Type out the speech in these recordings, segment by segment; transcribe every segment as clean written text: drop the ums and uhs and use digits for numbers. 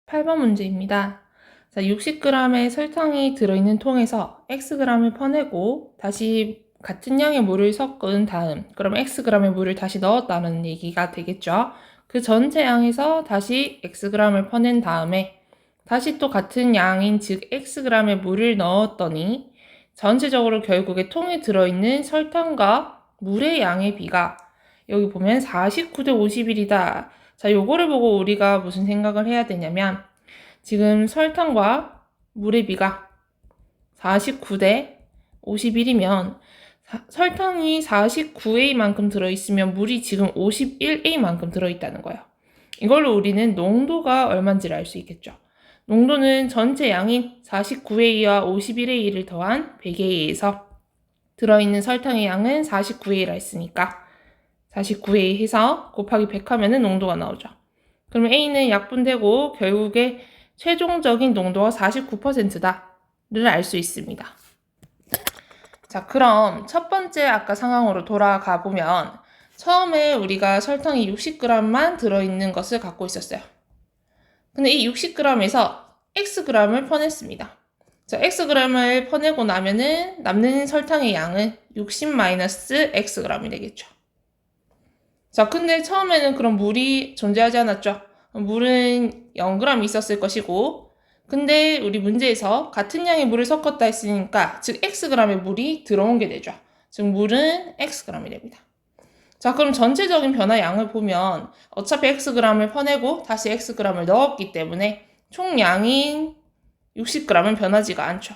8번 문제입니다. 자, 60g의 설탕이 들어있는 통에서 Xg을 퍼내고 다시 같은 양의 물을 섞은 다음 그럼 Xg의 물을 다시 넣었다는 얘기가 되겠죠. 그 전체 양에서 다시 Xg을 퍼낸 다음에 다시 또 같은 양인 즉 Xg의 물을 넣었더니 전체적으로 결국에 통에 들어있는 설탕과 물의 양의 비가 여기 보면 49대 51이다. 자, 요거를 보고 우리가 무슨 생각을 해야 되냐면 지금 설탕과 물의 비가 49대 51이면 설탕이 49A만큼 들어있으면 물이 지금 51A만큼 들어있다는 거예요. 이걸로 우리는 농도가 얼마인지를 알 수 있겠죠. 농도는 전체 양인 49A와 51A를 더한 100A에서 들어있는 설탕의 양은 49A라 했으니까 49A 해서 곱하기 100 하면은 농도가 나오죠. 그러면 A는 약분되고 결국에 최종적인 농도가 49%다를 알 수 있습니다. 자, 그럼 첫 번째 아까 상황으로 돌아가 보면 처음에 우리가 설탕이 60g만 들어있는 것을 갖고 있었어요. 근데 이 60g에서 Xg을 퍼냈습니다. 자, Xg을 퍼내고 나면은 남는 설탕의 양은 60-Xg이 되겠죠. 자, 근데 처음에는 그럼 물이 존재하지 않았죠. 물은 0g 있었을 것이고, 근데 우리 문제에서 같은 양의 물을 섞었다 했으니까, 즉 Xg의 물이 들어온 게 되죠. 즉 물은 Xg이 됩니다. 자, 그럼 전체적인 변화 양을 보면 어차피 Xg을 퍼내고 다시 Xg을 넣었기 때문에 총 양인 60g은 변하지가 않죠.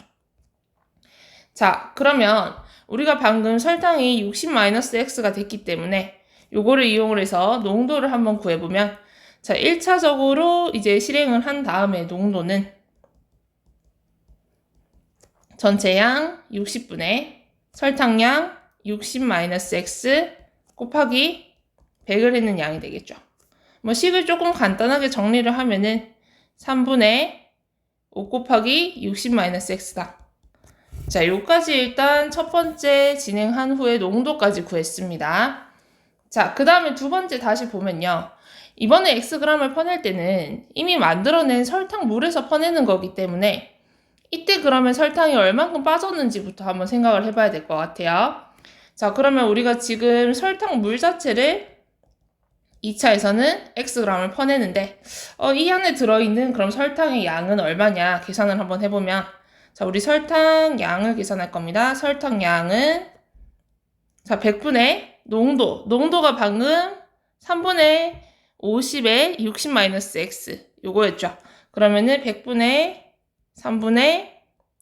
자, 그러면 우리가 방금 설탕이 60-X가 됐기 때문에 요거를 이용을 해서 농도를 한번 구해보면 자, 1차적으로 이제 실행을 한 다음에 농도는 전체 양 60분의 설탕량 60-X 곱하기 100을 했는 양이 되겠죠. 뭐 식을 조금 간단하게 정리를 하면은 3분의 5 곱하기 60-X다. 자, 요까지 일단 첫 번째 진행한 후에 농도까지 구했습니다. 자, 그 다음에 두 번째 다시 보면요. 이번에 Xg을 퍼낼 때는 이미 만들어낸 설탕물에서 퍼내는 거기 때문에 이때 그러면 설탕이 얼만큼 빠졌는지부터 한번 생각을 해봐야 될 것 같아요. 자, 그러면 우리가 지금 설탕물 자체를 2차에서는 Xg을 퍼내는데 이 안에 들어있는 그럼 설탕의 양은 얼마냐 계산을 한번 해보면 자, 우리 설탕 양을 계산할 겁니다. 설탕 양은 자, 100분의 농도가 방금 3분의 50에 60-X 요거였죠. 그러면은 100분의 3분의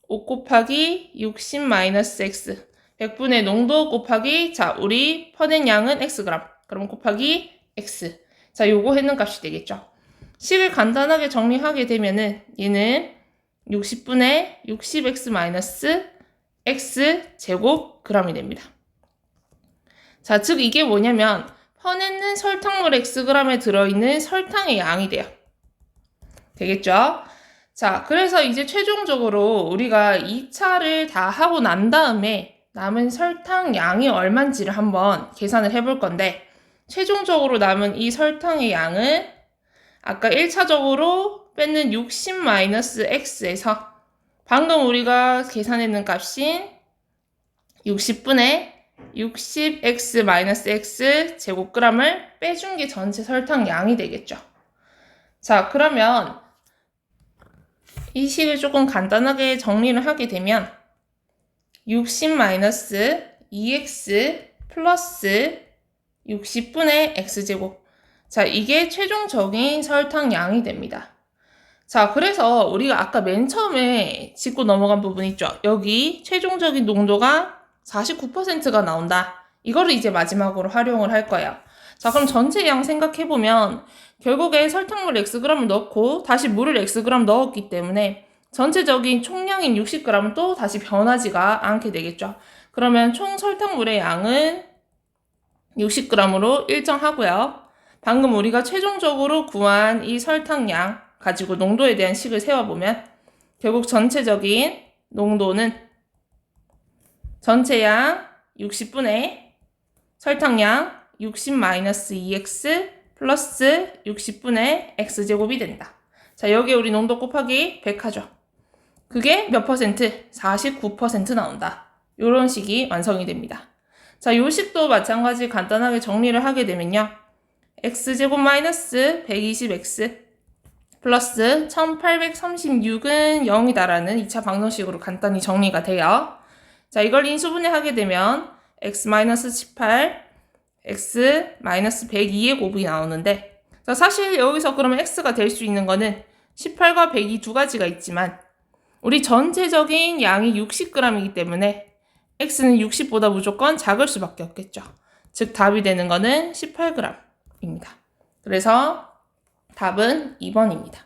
5 곱하기 60-X 100분의 농도 곱하기 자, 우리 퍼낸 양은 Xg 그럼 곱하기 X 자, 요거 했는 값이 되겠죠. 식을 간단하게 정리하게 되면은 얘는 60분의 60x-x 제곱 g이 됩니다. 자, 즉 이게 뭐냐면 퍼내는 설탕물 xg에 들어있는 설탕의 양이 돼요. 되겠죠? 자, 그래서 이제 최종적으로 우리가 2차를 다 하고 난 다음에 남은 설탕 양이 얼만지를 한번 계산을 해볼 건데 최종적으로 남은 이 설탕의 양은 아까 1차적으로 뺏는 60-x에서 방금 우리가 계산했는 값인 60분의 60x-x 제곱g을 빼준 게 전체 설탕 양이 되겠죠. 자, 그러면 이 식을 조금 간단하게 정리를 하게 되면 60-2x 플러스 60분의 x제곱 자, 이게 최종적인 설탕 양이 됩니다. 자, 그래서 우리가 아까 맨 처음에 짚고 넘어간 부분 있죠? 여기 최종적인 농도가 49%가 나온다. 이거를 이제 마지막으로 활용을 할 거예요. 자, 그럼 전체 양 생각해보면 결국에 설탕물 Xg을 넣고 다시 물을 Xg 넣었기 때문에 전체적인 총량인 60g은 또 다시 변하지가 않게 되겠죠. 그러면 총 설탕물의 양은 60g으로 일정하고요. 방금 우리가 최종적으로 구한 이 설탕량 가지고 농도에 대한 식을 세워보면 결국 전체적인 농도는 전체 양 60분의 설탕량 60-2x 플러스 60분의 x제곱이 된다. 자, 여기에 우리 농도 곱하기 100 하죠. 그게 몇 퍼센트? 49% 나온다. 이런 식이 완성이 됩니다. 자, 요 식도 마찬가지 간단하게 정리를 하게 되면요. x제곱 마이너스 120x 플러스 1836은 0이다라는 2차 방정식으로 간단히 정리가 돼요. 자, 이걸 인수분해 하게 되면 x-18, x-102의 곱이 나오는데, 자, 사실 여기서 그러면 x가 될 수 있는 거는 18과 100이 두 가지가 있지만 우리 전체적인 양이 60g이기 때문에 x는 60보다 무조건 작을 수밖에 없겠죠. 즉 답이 되는 거는 18g입니다. 그래서 답은 2번입니다.